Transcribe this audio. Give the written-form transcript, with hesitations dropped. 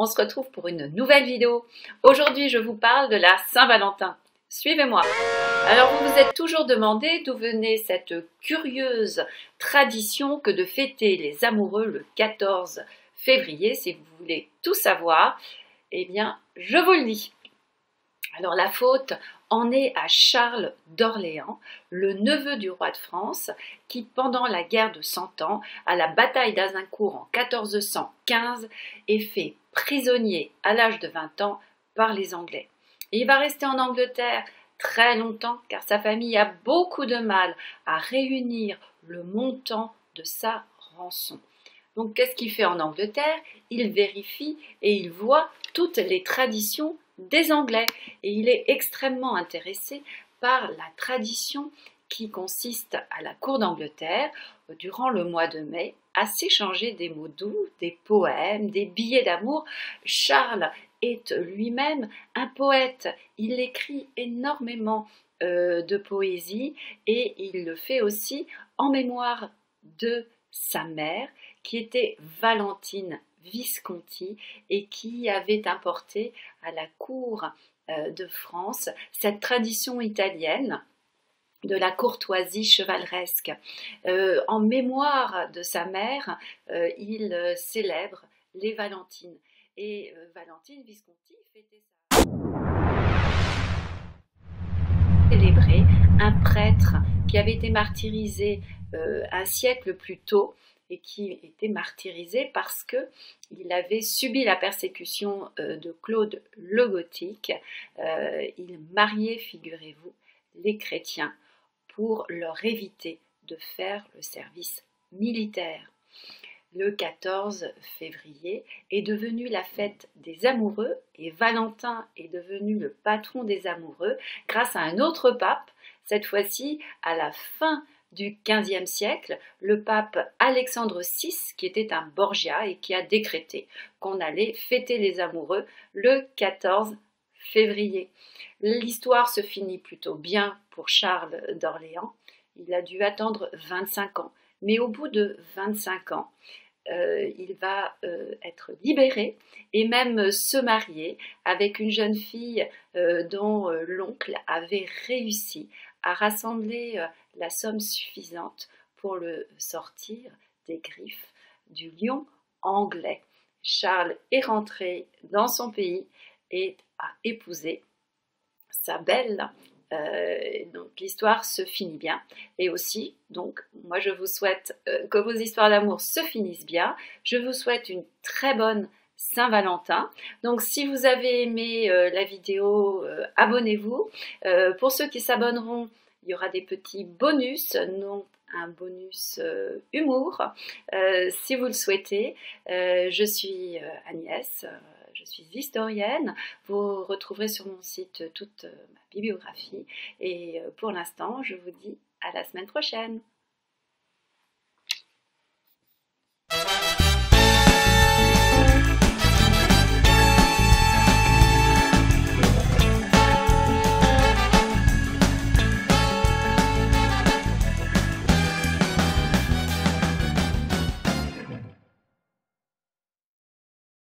on se retrouve pour une nouvelle vidéo. Aujourd'hui, je vous parle de la Saint-Valentin. Suivez-moi. Alors, vous vous êtes toujours demandé d'où venait cette curieuse tradition que de fêter les amoureux le 14 février. Si vous voulez tout savoir, eh bien, je vous le dis. Alors, la faute en est à Charles d'Orléans, le neveu du roi de France, qui, pendant la guerre de 100 ans, à la bataille d'Azincourt en 1415, est fait prisonnier à l'âge de 20 ans par les Anglais. Et il va rester en Angleterre très longtemps, car sa famille a beaucoup de mal à réunir le montant de sa rançon. Donc, qu'est-ce qu'il fait en Angleterre? Il vérifie et il voit toutes les traditions des Anglais. Et il est extrêmement intéressé par la tradition qui consiste à la cour d'Angleterre, durant le mois de mai, à s'échanger des mots doux, des poèmes, des billets d'amour. Charles est lui-même un poète. Il écrit énormément de poésie et il le fait aussi en mémoire de sa mère, qui était Valentine Visconti et qui avait importé à la cour de France cette tradition italienne de la courtoisie chevaleresque. En mémoire de sa mère, il célèbre les Valentines. Et Valentine Visconti fêtait ça. Célébrer un prêtre qui avait été martyrisé un siècle plus tôt et qui était martyrisé parce qu'il avait subi la persécution de Claude le Gothique. Il mariait, figurez-vous, les chrétiens pour leur éviter de faire le service militaire. Le 14 février est devenu la fête des amoureux et Valentin est devenu le patron des amoureux grâce à un autre pape, cette fois-ci à la fin du XVe siècle, le pape Alexandre VI, qui était un Borgia et qui a décrété qu'on allait fêter les amoureux le 14 février. L'histoire se finit plutôt bien pour Charles d'Orléans. Il a dû attendre 25 ans. Mais au bout de 25 ans, il va être libéré et même se marier avec une jeune fille dont l'oncle avait réussi à rassembler la somme suffisante pour le sortir des griffes du lion anglais. Charles est rentré dans son pays et a épousé sa belle. Donc l'histoire se finit bien et aussi donc moi je vous souhaite que vos histoires d'amour se finissent bien. Je vous souhaite une très bonne Saint-Valentin. Donc si vous avez aimé la vidéo, abonnez-vous. Pour ceux qui s'abonneront, il y aura des petits bonus, non un bonus humour si vous le souhaitez. Je suis Agnès. Je suis historienne. Vous retrouverez sur mon site toute ma bibliographie. Et pour l'instant, je vous dis à la semaine prochaine.